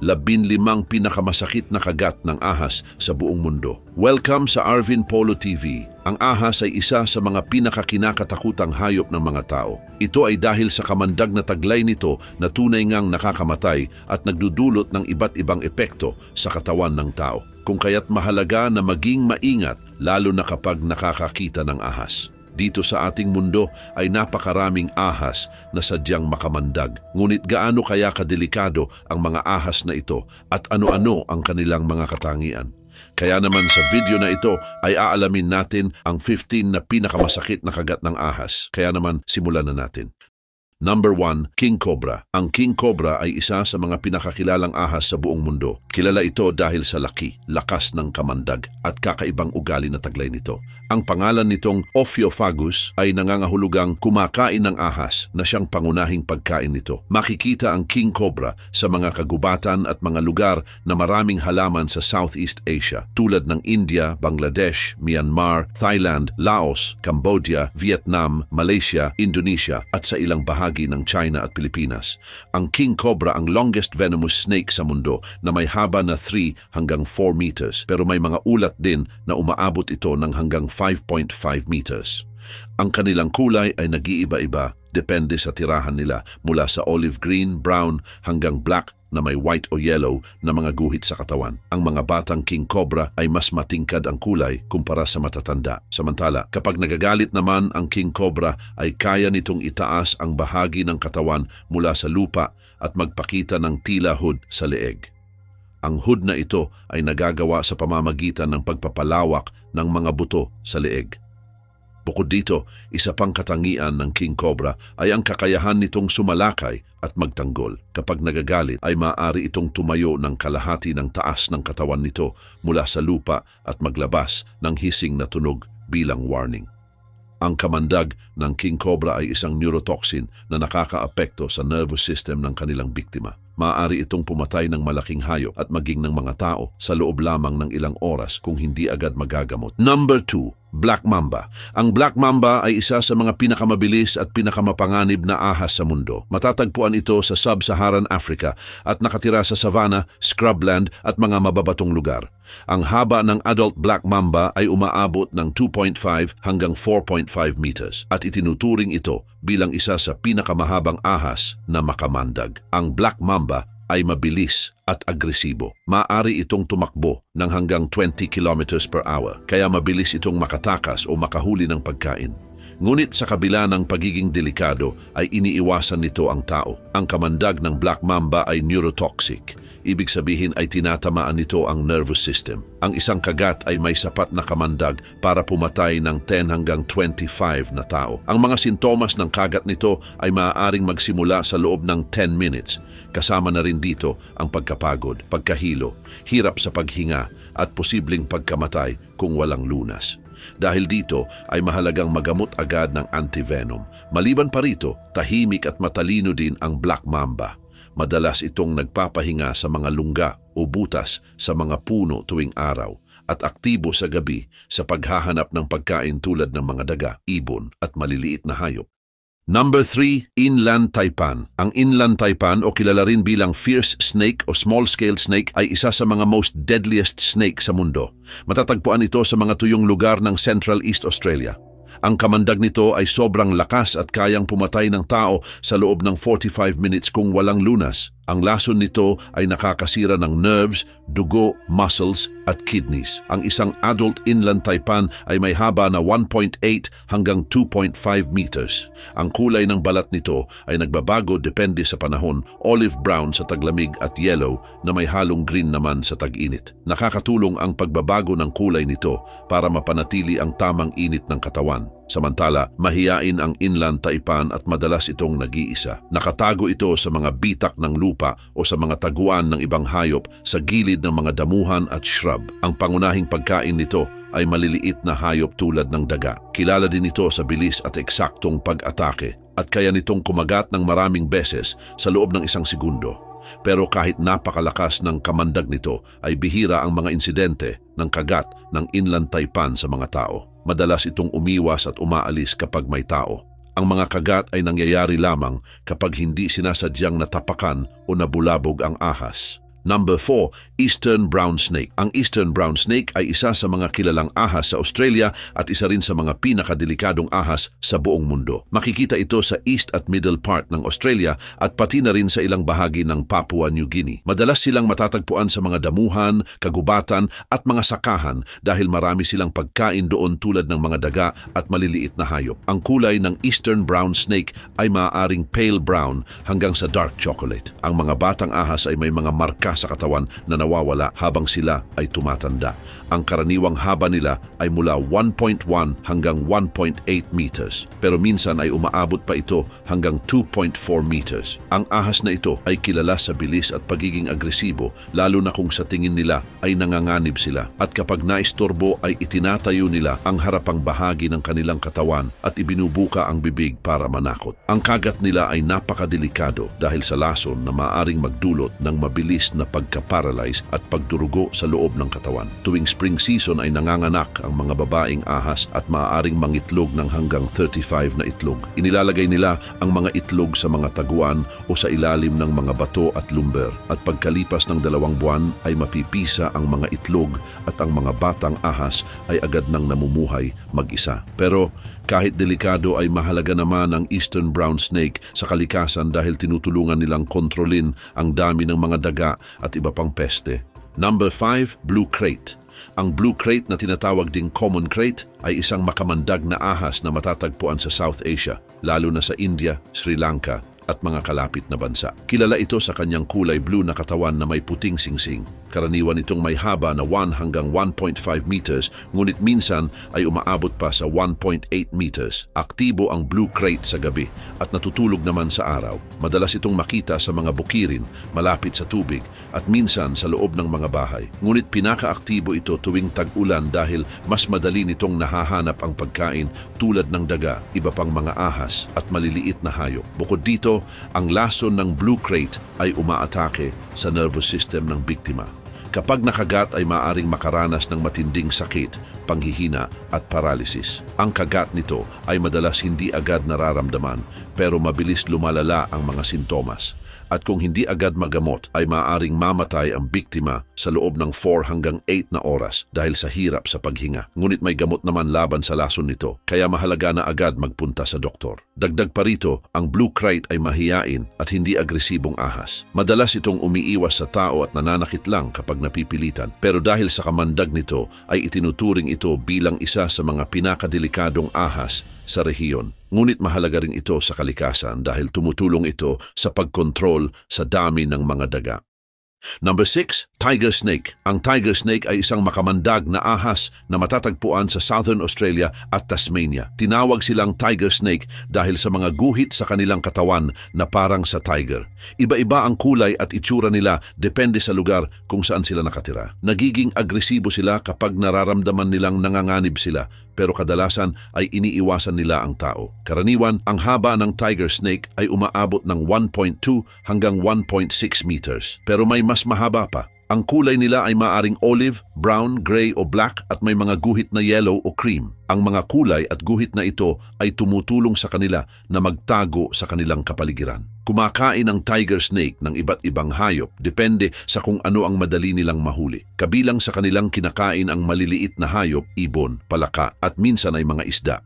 15 pinakamasakit na kagat ng ahas sa buong mundo. Welcome sa Arvin Polo TV. Ang ahas ay isa sa mga pinakakinakatakutang hayop ng mga tao. Ito ay dahil sa kamandag na taglay nito na tunay ngang nakakamatay at nagdudulot ng iba't ibang epekto sa katawan ng tao. Kung kaya't mahalaga na maging maingat lalo na kapag nakakakita ng ahas. Dito sa ating mundo ay napakaraming ahas na sadyang makamandag. Ngunit gaano kaya kadelikado ang mga ahas na ito at ano-ano ang kanilang mga katangian? Kaya naman sa video na ito ay aalamin natin ang 15 na pinakamasakit na kagat ng ahas. Kaya naman simulan na natin. Number 1, King Cobra. Ang King Cobra ay isa sa mga pinakakilalang ahas sa buong mundo. Kilala ito dahil sa laki, lakas ng kamandag at kakaibang ugali na taglay nito. Ang pangalan nitong Ophiophagus ay nangangahulugang kumakain ng ahas na siyang pangunahing pagkain nito. Makikita ang King Cobra sa mga kagubatan at mga lugar na maraming halaman sa Southeast Asia tulad ng India, Bangladesh, Myanmar, Thailand, Laos, Cambodia, Vietnam, Malaysia, Indonesia at sa ilang bahagi ng China at Pilipinas. Ang King Cobra ang longest venomous snake sa mundo na may haba na 3 hanggang 4 meters pero may mga ulat din na umaabot ito ng hanggang 5.5 meters. Ang kanilang kulay ay nag-iiba-iba depende sa tirahan nila mula sa olive green, brown hanggang black na may white o yellow na mga guhit sa katawan. Ang mga batang King Cobra ay mas matingkad ang kulay kumpara sa matatanda. Samantala, kapag nagagalit naman ang King Cobra ay kaya nitong itaas ang bahagi ng katawan mula sa lupa at magpakita ng tila hood sa leeg. Ang hood na ito ay nagagawa sa pamamagitan ng pagpapalawak ng mga buto sa leeg. Bukod dito, isa pang katangian ng King Cobra ay ang kakayahan nitong sumalakay at magtanggol. Kapag nagagalit ay maaari itong tumayo ng kalahati ng taas ng katawan nito mula sa lupa at maglabas ng hissing na tunog bilang warning. Ang kamandag ng King Cobra ay isang neurotoxin na nakakaapekto sa nervous system ng kanilang biktima. Maaari itong pumatay ng malaking hayop at maging ng mga tao sa loob lamang ng ilang oras kung hindi agad magagamot. Number 2, Black Mamba. Ang Black Mamba ay isa sa mga pinakamabilis at pinakamapanganib na ahas sa mundo. Matatagpuan ito sa Sub-Saharan Africa at nakatira sa savanna, scrubland at mga mababatong lugar. Ang haba ng adult Black Mamba ay umaabot ng 2.5 hanggang 4.5 meters at itinuturing ito bilang isa sa pinakamahabang ahas na makamandag. Ang Black Mamba ay mabilis at agresibo. Maaari itong tumakbo ng hanggang 20 kilometers per hour, kaya mabilis itong makatakas o makahuli ng pagkain. Ngunit sa kabila ng pagiging delikado ay iniiwasan nito ang tao. Ang kamandag ng Black Mamba ay neurotoxic. Ibig sabihin ay tinatamaan nito ang nervous system. Ang isang kagat ay may sapat na kamandag para pumatay ng 10 hanggang 25 na tao. Ang mga sintomas ng kagat nito ay maaaring magsimula sa loob ng 10 minutes. Kasama na rin dito ang pagkapagod, pagkahilo, hirap sa paghinga at posibleng pagkamatay kung walang lunas. Dahil dito ay mahalagang magamot agad ng antivenom. Maliban pa rito, tahimik at matalino din ang Black Mamba. Madalas itong nagpapahinga sa mga lungga o butas sa mga puno tuwing araw at aktibo sa gabi sa paghahanap ng pagkain tulad ng mga daga, ibon at maliliit na hayop. Number 3, Inland Taipan. Ang Inland Taipan o kilala rin bilang fierce snake o small-scale snake ay isa sa mga most deadliest snake sa mundo. Matatagpuan ito sa mga tuyong lugar ng Central East Australia. Ang kamandag nito ay sobrang lakas at kayang pumatay ng tao sa loob ng 45 minutes kung walang lunas. Ang lason nito ay nakakasira ng nerves, dugo, muscles at kidneys. Ang isang adult inland taipan ay may haba na 1.8 hanggang 2.5 meters. Ang kulay ng balat nito ay nagbabago depende sa panahon, olive brown sa taglamig at yellow na may halong green naman sa tag-init. Nakakatulong ang pagbabago ng kulay nito para mapanatili ang tamang init ng katawan. Samantala, mahiyain ang inland taipan at madalas itong nag-iisa. Nakatago ito sa mga bitak ng lupa o sa mga taguan ng ibang hayop sa gilid ng mga damuhan at shrub. Ang pangunahing pagkain nito ay maliliit na hayop tulad ng daga. Kilala din ito sa bilis at eksaktong pag-atake at kaya nitong kumagat ng maraming beses sa loob ng 1 segundo. Pero kahit napakalakas ng kamandag nito ay bihira ang mga insidente ng kagat ng inland taipan sa mga tao. Madalas itong umiwas at umaalis kapag may tao. Ang mga kagat ay nangyayari lamang kapag hindi sinasadyang natapakan o nabulabog ang ahas. Number 4, Eastern Brown Snake. Ang Eastern Brown Snake ay isa sa mga kilalang ahas sa Australia at isa rin sa mga pinakadelikadong ahas sa buong mundo. Makikita ito sa east at middle part ng Australia at pati na rin sa ilang bahagi ng Papua New Guinea. Madalas silang matatagpuan sa mga damuhan, kagubatan at mga sakahan dahil marami silang pagkain doon tulad ng mga daga at maliliit na hayop. Ang kulay ng Eastern Brown Snake ay maaaring pale brown hanggang sa dark chocolate. Ang mga batang ahas ay may mga marka sa katawan na nawawala habang sila ay tumatanda. Ang karaniwang haba nila ay mula 1.1 hanggang 1.8 meters, pero minsan ay umaabot pa ito hanggang 2.4 meters. Ang ahas na ito ay kilala sa bilis at pagiging agresibo, lalo na kung sa tingin nila ay nanganganib sila. At kapag naistorbo ay itinatayo nila ang harapang bahagi ng kanilang katawan at ibinubuka ang bibig para manakot. Ang kagat nila ay napakadelikado dahil sa lason na maaaring magdulot ng mabilis na pagka-paralyze at pagdurugo sa loob ng katawan. Tuwing spring season ay nanganganak ang mga babaeng ahas at maaaring mangitlog ng hanggang 35 na itlog. Inilalagay nila ang mga itlog sa mga taguan o sa ilalim ng mga bato at lumber. At pagkalipas ng 2 buwan ay mapipisa ang mga itlog at ang mga batang ahas ay agad nang namumuhay mag-isa. Pero kahit delikado ay mahalaga naman ang Eastern Brown Snake sa kalikasan dahil tinutulungan nilang kontrolin ang dami ng mga daga at iba pang peste. Number 5, Blue Crate. Ang Blue Crate na tinatawag ding Common Crate ay isang makamandag na ahas na matatagpuan sa South Asia, lalo na sa India, Sri Lanka at mga kalapit na bansa. Kilala ito sa kanyang kulay blue na katawan na may puting singsing. Karaniwan itong may haba na 1 hanggang 1.5 meters, ngunit minsan ay umaabot pa sa 1.8 meters. Aktibo ang Blue Crate sa gabi at natutulog naman sa araw. Madalas itong makita sa mga bukirin, malapit sa tubig at minsan sa loob ng mga bahay. Ngunit pinakaaktibo ito tuwing tag-ulan dahil mas madali nitong nahahanap ang pagkain tulad ng daga, iba pang mga ahas at maliliit na hayop. Bukod dito, ang lason ng Blue Crate ay umaatake sa nervous system ng biktima. Kapag nakagat ay maaaring makaranas ng matinding sakit, panghihina at paralysis. Ang kagat nito ay madalas hindi agad nararamdaman pero mabilis lumalala ang mga sintomas. At kung hindi agad magamot ay maaaring mamatay ang biktima sa loob ng 4 hanggang 8 na oras dahil sa hirap sa paghinga. Ngunit may gamot naman laban sa lason nito, kaya mahalaga na agad magpunta sa doktor. Dagdag pa rito, ang Blue Crate ay mahiyain at hindi agresibong ahas. Madalas itong umiiwas sa tao at nananakit lang kapag napipilitan. Pero dahil sa kamandag nito ay itinuturing ito bilang isa sa mga pinakadelikadong ahas sa rehiyon. Ngunit mahalaga rin ito sa kalikasan dahil tumutulong ito sa pagkontrol sa dami ng mga daga. Number 6, Tiger Snake. Ang Tiger Snake ay isang makamandag na ahas na matatagpuan sa Southern Australia at Tasmania. Tinawag silang Tiger Snake dahil sa mga guhit sa kanilang katawan na parang sa tiger. Iba-iba ang kulay at itsura nila depende sa lugar kung saan sila nakatira. Nagiging agresibo sila kapag nararamdaman nilang nanganganib sila, pero kadalasan ay iniiwasan nila ang tao. Karaniwan, ang haba ng Tiger Snake ay umaabot ng 1.2 hanggang 1.6 meters. Pero may mas mahaba pa. Ang kulay nila ay maaring olive, brown, gray o black at may mga guhit na yellow o cream. Ang mga kulay at guhit na ito ay tumutulong sa kanila na magtago sa kanilang kapaligiran. Kumakain ang tiger snake ng iba't ibang hayop, depende sa kung ano ang madali nilang mahuli. Kabilang sa kanilang kinakain ang maliliit na hayop, ibon, palaka at minsan ay mga isda.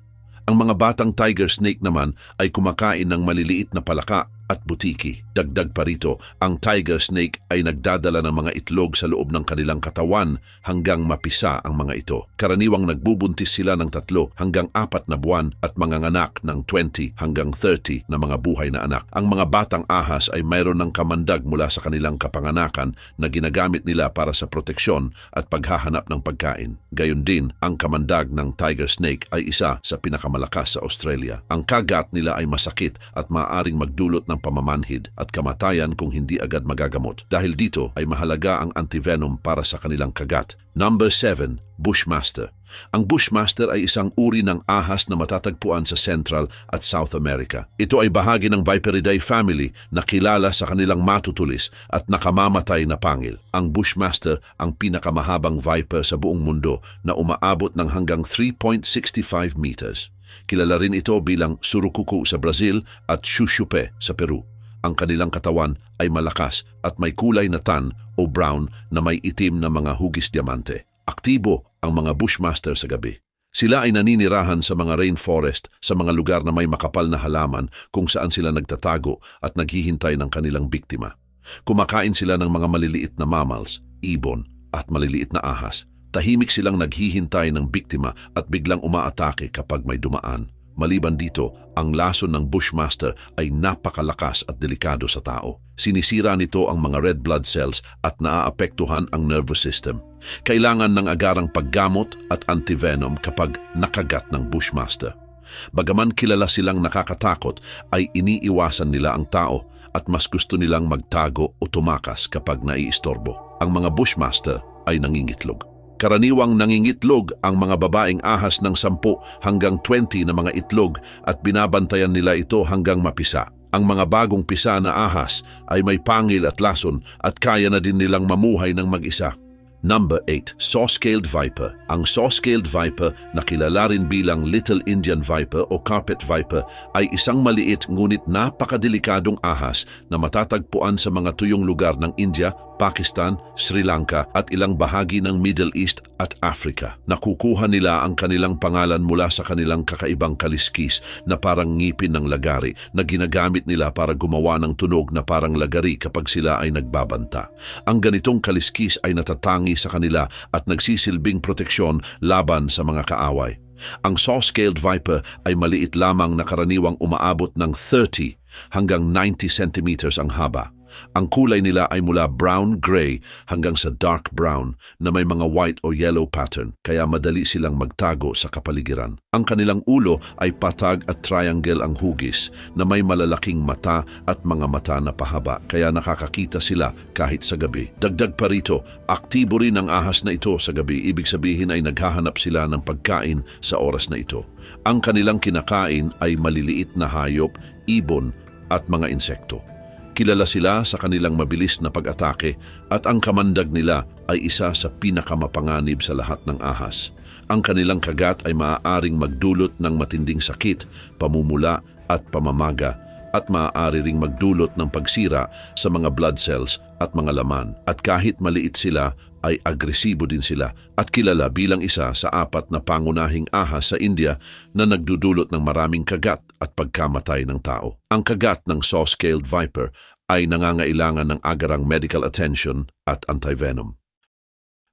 Ang mga batang tiger snake naman ay kumakain ng maliliit na palaka at butiki. Dagdag pa rito, ang tiger snake ay nagdadala ng mga itlog sa loob ng kanilang katawan hanggang mapisa ang mga ito. Karaniwang nagbubuntis sila ng 3 hanggang 4 na buwan at manganganak ng 20 hanggang 30 na mga buhay na anak. Ang mga batang ahas ay mayroon ng kamandag mula sa kanilang kapanganakan na ginagamit nila para sa proteksyon at paghahanap ng pagkain. Gayon din, ang kamandag ng tiger snake ay isa sa pinakamalakas sa Australia. Ang kagat nila ay masakit at maaaring magdulot ng pamamanhid at kamatayan kung hindi agad magagamot. Dahil dito ay mahalaga ang antivenom para sa kanilang kagat. Number 7, Bushmaster. Ang Bushmaster ay isang uri ng ahas na matatagpuan sa Central at South America. Ito ay bahagi ng Viperidae family na kilala sa kanilang matutulis at nakamamatay na pangil. Ang Bushmaster ang pinakamahabang viper sa buong mundo na umaabot ng hanggang 3.65 meters. Kilala rin ito bilang surukuku sa Brazil at shushupe sa Peru. Ang kanilang katawan ay malakas at may kulay na tan o brown na may itim na mga hugis diamante. Aktibo ang mga bushmaster sa gabi. Sila ay naninirahan sa mga rainforest, sa mga lugar na may makapal na halaman kung saan sila nagtatago at naghihintay ng kanilang biktima. Kumakain sila ng mga maliliit na mammals, ibon at maliliit na ahas. Tahimik silang naghihintay ng biktima at biglang umaatake kapag may dumaan. Maliban dito, ang lason ng bushmaster ay napakalakas at delikado sa tao. Sinisira nito ang mga red blood cells at naaapektuhan ang nervous system. Kailangan ng agarang paggamot at antivenom kapag nakagat ng bushmaster. Bagaman kilala silang nakakatakot, ay iniiwasan nila ang tao at mas gusto nilang magtago o tumakas kapag naiistorbo. Ang mga bushmaster ay nangingitlog. Karaniwang nangingitlog ang mga babaeng ahas ng 10 hanggang 20 na mga itlog at binabantayan nila ito hanggang mapisa. Ang mga bagong pisa na ahas ay may pangil at lason at kaya na din nilang mamuhay ng mag-isa. Number 8. Saw-scaled viper. Ang saw-scaled viper na kilala rin bilang Little Indian viper o carpet viper ay isang maliit ngunit napakadelikadong ahas na matatagpuan sa mga tuyong lugar ng India, Pakistan, Sri Lanka at ilang bahagi ng Middle East at Africa. Nakukuha nila ang kanilang pangalan mula sa kanilang kakaibang kaliskis na parang ngipin ng lagari na ginagamit nila para gumawa ng tunog na parang lagari kapag sila ay nagbabanta. Ang ganitong kaliskis ay natatangi sa kanila at nagsisilbing proteksyon laban sa mga kaaway. Ang saw-scaled viper ay maliit lamang na karaniwang umaabot ng 30 hanggang 90 centimeters ang haba. Ang kulay nila ay mula brown-gray hanggang sa dark brown na may mga white o yellow pattern, kaya madali silang magtago sa kapaligiran. Ang kanilang ulo ay patag at triangle ang hugis na may malalaking mata at mga mata na pahaba, kaya nakakakita sila kahit sa gabi. Dagdag pa rito, aktibo rin ang ahas na ito sa gabi, ibig sabihin ay naghahanap sila ng pagkain sa oras na ito. Ang kanilang kinakain ay maliliit na hayop, ibon at mga insekto. Kilala sila sa kanilang mabilis na pag-atake at ang kamandag nila ay isa sa pinakamapanganib sa lahat ng ahas. Ang kanilang kagat ay maaaring magdulot ng matinding sakit, pamumula at pamamaga at maaari ring magdulot ng pagsira sa mga blood cells at mga laman. At kahit maliit sila, ay agresibo din sila at kilala bilang isa sa 4 na pangunahing ahas sa India na nagdudulot ng maraming kagat at pagkamatay ng tao. Ang kagat ng saw-scaled viper ay nangangailangan ng agarang medical attention at antivenom.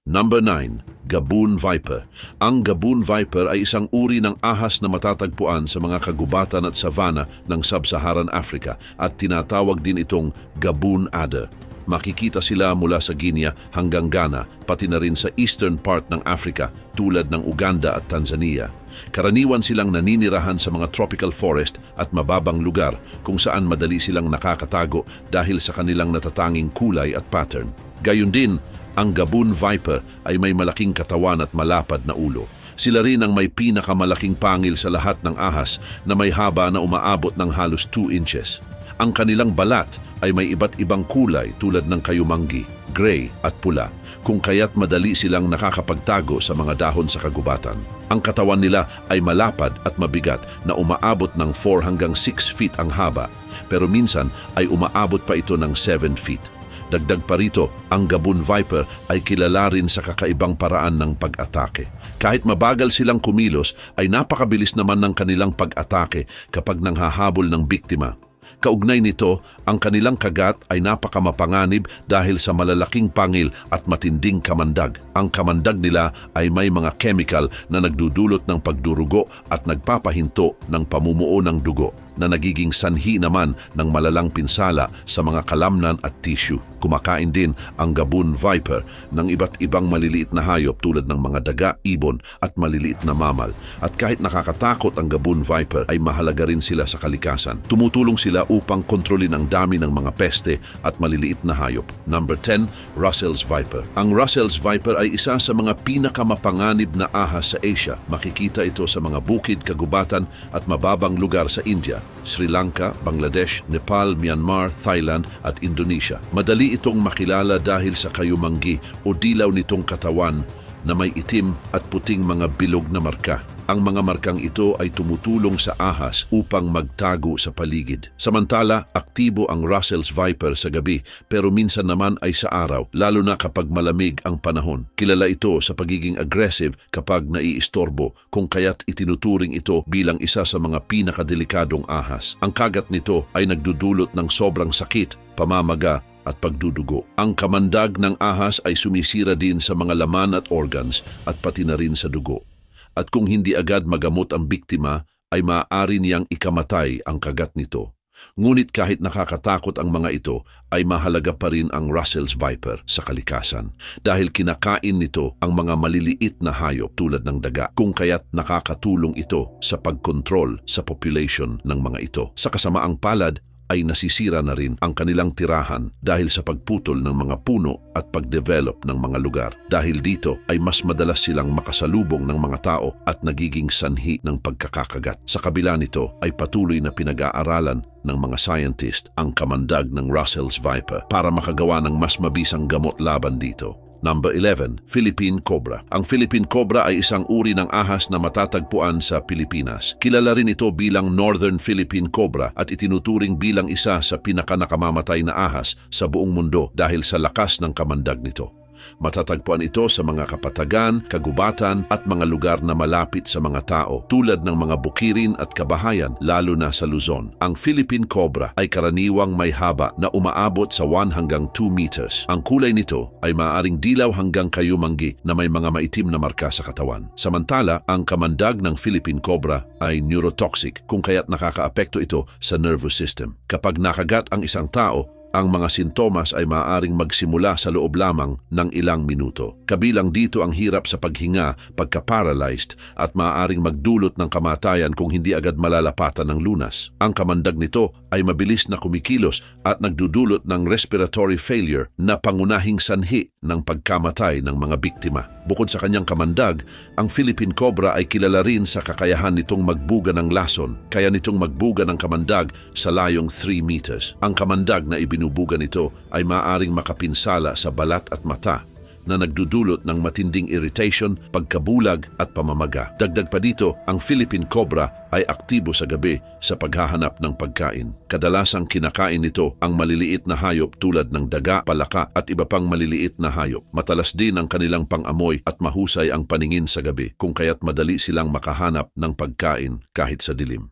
Number 9. Gaboon viper. Ang gaboon viper ay isang uri ng ahas na matatagpuan sa mga kagubatan at savanna ng Sub-Saharan Africa at tinatawag din itong gaboon adder. Makikita sila mula sa Guinea hanggang Ghana, pati na rin sa eastern part ng Africa tulad ng Uganda at Tanzania. Karaniwan silang naninirahan sa mga tropical forest at mababang lugar kung saan madali silang nakakatago dahil sa kanilang natatanging kulay at pattern. Gayun din, ang gaboon viper ay may malaking katawan at malapad na ulo. Sila rin ang may pinakamalaking pangil sa lahat ng ahas na may haba na umaabot ng halos 2 inches. Ang kanilang balat ay may iba't ibang kulay tulad ng kayumanggi, gray at pula, kung kaya't madali silang nakakapagtago sa mga dahon sa kagubatan. Ang katawan nila ay malapad at mabigat na umaabot ng 4 hanggang 6 feet ang haba, pero minsan ay umaabot pa ito ng 7 feet. Dagdag pa rito, ang gaboon viper ay kilala rin sa kakaibang paraan ng pag-atake. Kahit mabagal silang kumilos, ay napakabilis naman ng kanilang pag-atake kapag nanghahabol ng biktima. Kaugnay nito, ang kanilang kagat ay napakamapanganib dahil sa malalaking pangil at matinding kamandag. Ang kamandag nila ay may mga chemical na nagdudulot ng pagdurugo at nagpapahinto ng pamumuo ng dugo na nagiging sanhi naman ng malalang pinsala sa mga kalamnan at tissue. Kumakain din ang gaboon viper ng iba't ibang maliliit na hayop tulad ng mga daga, ibon at maliliit na mammal. At kahit nakakatakot ang gaboon viper ay mahalaga rin sila sa kalikasan. Tumutulong sila upang kontrolin ang dami ng mga peste at maliliit na hayop. Number 10, Russell's viper. Ang Russell's viper ay isa sa mga pinakamapanganib na ahas sa Asia. Makikita ito sa mga bukid, kagubatan at mababang lugar sa India, Sri Lanka, Bangladesh, Nepal, Myanmar, Thailand at Indonesia. Madali itong makilala dahil sa kayumanggi o dilaw nitong katawan na may itim at puting mga bilog na marka. Ang mga markang ito ay tumutulong sa ahas upang magtago sa paligid. Samantala, aktibo ang Russell's Viper sa gabi pero minsan naman ay sa araw, lalo na kapag malamig ang panahon. Kilala ito sa pagiging aggressive kapag naiistorbo, kung kaya't itinuturing ito bilang isa sa mga pinakadelikadong ahas. Ang kagat nito ay nagdudulot ng sobrang sakit, pamamaga at pagdudugo. Ang kamandag ng ahas ay sumisira din sa mga laman at organs at pati na rin sa dugo. At kung hindi agad magamot ang biktima, ay maaari niyang ikamatay ang kagat nito. Ngunit kahit nakakatakot ang mga ito, ay mahalaga pa rin ang Russell's Viper sa kalikasan dahil kinakain nito ang mga maliliit na hayop tulad ng daga, kung kaya't nakakatulong ito sa pagkontrol sa population ng mga ito. Sa kasamaang palad, ay nasisira na rin ang kanilang tirahan dahil sa pagputol ng mga puno at pagdevelop ng mga lugar. Dahil dito ay mas madalas silang makasalubong ng mga tao at nagiging sanhi ng pagkakakagat. Sa kabila nito ay patuloy na pinag-aaralan ng mga scientist ang kamandag ng Russell's Viper para makagawa ng mas mabisang gamot laban dito. Number 11, Philippine Cobra. Ang Philippine Cobra ay isang uri ng ahas na matatagpuan sa Pilipinas. Kilala rin ito bilang Northern Philippine Cobra at itinuturing bilang isa sa pinakanakamamatay na ahas sa buong mundo dahil sa lakas ng kamandag nito. Matatagpuan ito sa mga kapatagan, kagubatan at mga lugar na malapit sa mga tao tulad ng mga bukirin at kabahayan, lalo na sa Luzon. Ang Philippine Cobra ay karaniwang may haba na umaabot sa 1 hanggang 2 meters. Ang kulay nito ay maaaring dilaw hanggang kayumanggi na may mga maitim na marka sa katawan. Samantala, ang kamandag ng Philippine Cobra ay neurotoxic, kung kaya't nakakaapekto ito sa nervous system. Kapag nakagat ang isang tao, ang mga sintomas ay maaaring magsimula sa loob lamang ng ilang minuto. Kabilang dito ang hirap sa paghinga, pagka-paralyzed at maaaring magdulot ng kamatayan kung hindi agad malalapatan ng lunas. Ang kamandag nito ay mabilis na kumikilos at nagdudulot ng respiratory failure na pangunahing sanhi ng pagkamatay ng mga biktima. Bukod sa kanyang kamandag, ang Philippine Cobra ay kilala rin sa kakayahan nitong magbuga ng lason, kaya nitong magbuga ng kamandag sa layong 3 meters. Ang kamandag na ibinubuga nito ay maaaring makapinsala sa balat at mata na nagdudulot ng matinding irritation, pagkabulag at pamamaga. Dagdag pa dito, ang Philippine Cobra ay aktibo sa gabi sa paghahanap ng pagkain. Kadalasang kinakain nito ang maliliit na hayop tulad ng daga, palaka at iba pang maliliit na hayop. Matalas din ang kanilang pang-amoy at mahusay ang paningin sa gabi, kung kaya't madali silang makahanap ng pagkain kahit sa dilim.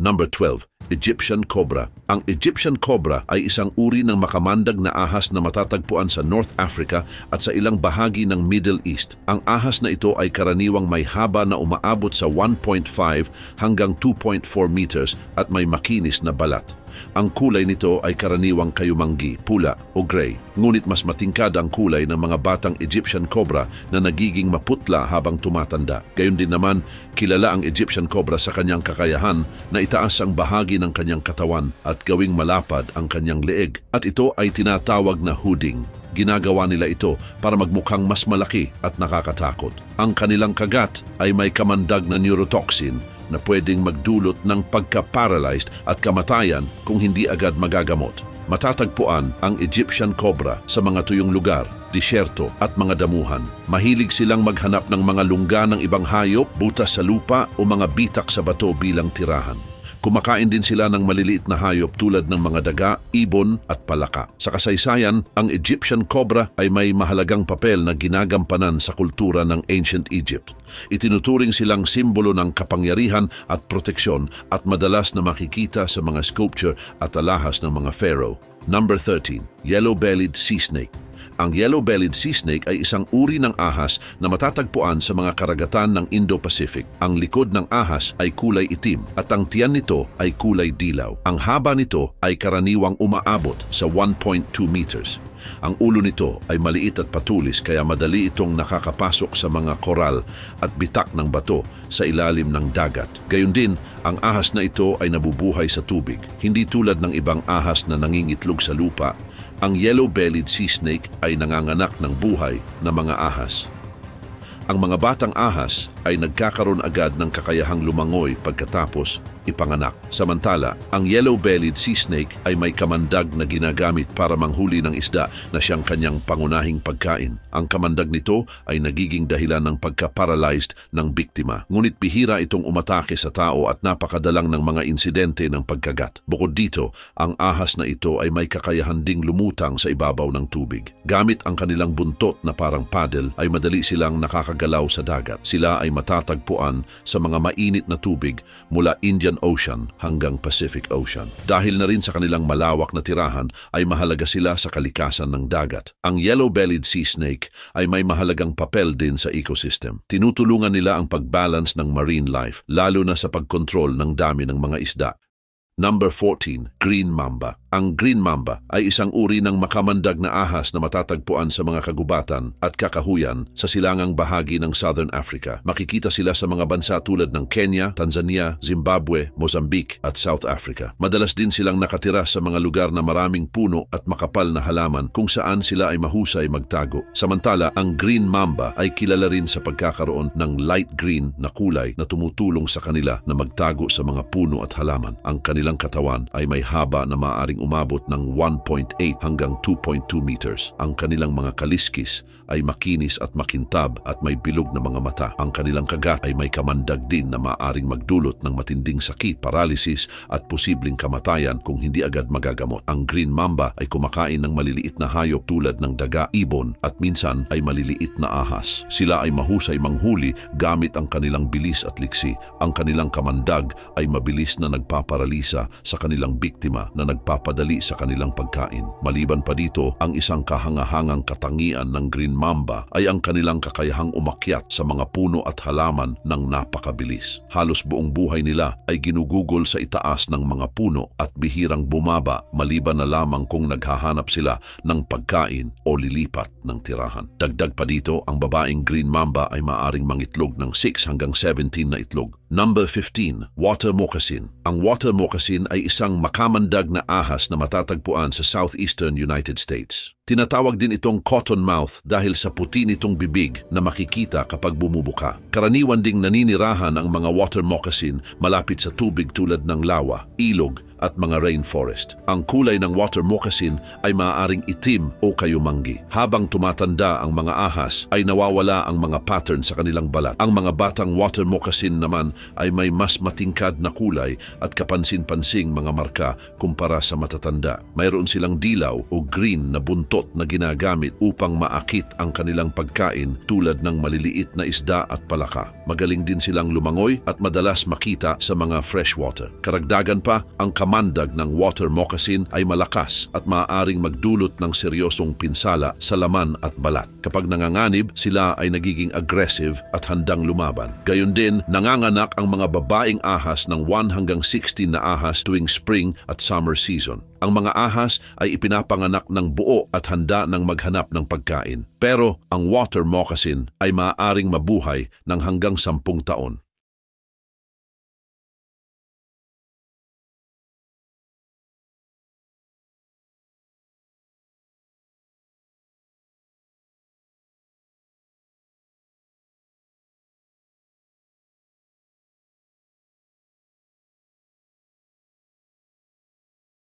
Number 12, Egyptian Cobra. Ang Egyptian Cobra ay isang uri ng makamandag na ahas na matatagpuan sa North Africa at sa ilang bahagi ng Middle East. Ang ahas na ito ay karaniwang may haba na umaabot sa 1.5 hanggang 2.4 meters at may makinis na balat. Ang kulay nito ay karaniwang kayumanggi, pula o gray. Ngunit mas matingkad ang kulay ng mga batang Egyptian Cobra na nagiging maputla habang tumatanda. Gayon din naman, kilala ang Egyptian Cobra sa kanyang kakayahan na itaas ang bahagi ng kanyang katawan at gawing malapad ang kanyang leeg. At ito ay tinatawag na hooding. Ginagawa nila ito para magmukhang mas malaki at nakakatakot. Ang kanilang kagat ay may kamandag na neurotoxin na pwedeng magdulot ng pagka-paralyzed at kamatayan kung hindi agad magagamot. Matatagpuan ang Egyptian Cobra sa mga tuyong lugar, disyerto at mga damuhan. Mahilig silang maghanap ng mga lungga ng ibang hayop, butas sa lupa o mga bitak sa bato bilang tirahan. Kumakain din sila ng maliliit na hayop tulad ng mga daga, ibon at palaka. Sa kasaysayan, ang Egyptian Cobra ay may mahalagang papel na ginagampanan sa kultura ng Ancient Egypt. Itinuturing silang simbolo ng kapangyarihan at proteksyon at madalas na makikita sa mga sculpture at alahas ng mga pharaoh. Number 13, Yellow-bellied Sea Snake. Ang yellow-bellied sea snake ay isang uri ng ahas na matatagpuan sa mga karagatan ng Indo-Pacific. Ang likod ng ahas ay kulay itim at ang tiyan nito ay kulay dilaw. Ang haba nito ay karaniwang umaabot sa 1.2 meters. Ang ulo nito ay maliit at patulis kaya madali itong nakakapasok sa mga koral at bitak ng bato sa ilalim ng dagat. Gayon din, ang ahas na ito ay nabubuhay sa tubig. Hindi tulad ng ibang ahas na nangingitlog sa lupa, ang yellow-bellied sea snake ay nanganganak ng buhay na mga ahas. Ang mga batang ahas ay nagkakaroon agad ng kakayahang lumangoy pagkatapos ipanganak. Samantala, ang yellow-bellied sea snake ay may kamandag na ginagamit para manghuli ng isda na siyang kanyang pangunahing pagkain. Ang kamandag nito ay nagiging dahilan ng pagka-paralyzed ng biktima. Ngunit bihira itong umatake sa tao at napakadalang ng mga insidente ng pagkagat. Bukod dito, ang ahas na ito ay may kakayahan ding lumutang sa ibabaw ng tubig. Gamit ang kanilang buntot na parang paddle ay madali silang nakakagalaw sa dagat. Sila ay matatagpuan sa mga mainit na tubig mula Indian Ocean hanggang Pacific Ocean. Dahil na rin sa kanilang malawak na tirahan ay mahalaga sila sa kalikasan ng dagat. Ang yellow-bellied sea snake ay may mahalagang papel din sa ecosystem. Tinutulungan nila ang pagbalance ng marine life, lalo na sa pagkontrol ng dami ng mga isda. Number 14, green mamba. Ang green mamba ay isang uri ng makamandag na ahas na matatagpuan sa mga kagubatan at kakahuyan sa silangang bahagi ng Southern Africa. Makikita sila sa mga bansa tulad ng Kenya, Tanzania, Zimbabwe, Mozambique at South Africa. Madalas din silang nakatira sa mga lugar na maraming puno at makapal na halaman kung saan sila ay mahusay magtago. Samantala, ang green mamba ay kilala rin sa pagkakaroon ng light green na kulay na tumutulong sa kanila na magtago sa mga puno at halaman. Ang kanilang katawan ay may haba na maaaring umabot ng 1.8 hanggang 2.2 meters. Ang kanilang mga kaliskis ay makinis at makintab at may bilog na mga mata. Ang kanilang kagat ay may kamandag din na maaaring magdulot ng matinding sakit, paralysis at posibleng kamatayan kung hindi agad magagamot. Ang green mamba ay kumakain ng maliliit na hayop tulad ng daga, ibon at minsan ay maliliit na ahas. Sila ay mahusay manghuli gamit ang kanilang bilis at liksi. Ang kanilang kamandag ay mabilis na nagpaparalisa sa kanilang biktima na nagpapadali sa kanilang pagkain. Maliban pa dito, ang isang kahangahangang katangian ng green mamba ay ang kanilang kakayahang umakyat sa mga puno at halaman ng napakabilis. Halos buong buhay nila ay ginugugol sa itaas ng mga puno at bihirang bumaba maliban na lamang kung naghahanap sila ng pagkain o lilipat ng tirahan. Dagdag pa dito, ang babaeng green mamba ay maaring mangitlog ng 6 hanggang 17 na itlog. Number 15, water moccasin. Ang water moccasin ay isang makamandag na ahas na matatagpuan sa southeastern United States. Tinatawag din itong cottonmouth dahil sa puti nitong bibig na makikita kapag bumubuka. Karaniwan ding naninirahan ang mga water moccasin malapit sa tubig tulad ng lawa, ilog at mga rainforest. Ang kulay ng water moccasin ay maaaring itim o kayumanggi. Habang tumatanda ang mga ahas ay nawawala ang mga pattern sa kanilang balat. Ang mga batang water moccasin naman ay may mas matingkad na kulay at kapansin-pansing mga marka kumpara sa matatanda. Mayroon silang dilaw o green na buntot na ginagamit upang maakit ang kanilang pagkain tulad ng maliliit na isda at palaka. Magaling din silang lumangoy at madalas makita sa mga freshwater. Karagdagan pa, ang kamandag ng water moccasin ay malakas at maaaring magdulot ng seryosong pinsala sa laman at balat. Kapag nanganganib, sila ay nagiging aggressive at handang lumaban. Gayon din, nanganganak ang mga babaeng ahas ng 1 hanggang 16 na ahas tuwing spring at summer season. Ang mga ahas ay ipinapanganak ng buo at handa ng maghanap ng pagkain. Pero ang water moccasin ay maaaring mabuhay ng hanggang 10 taon.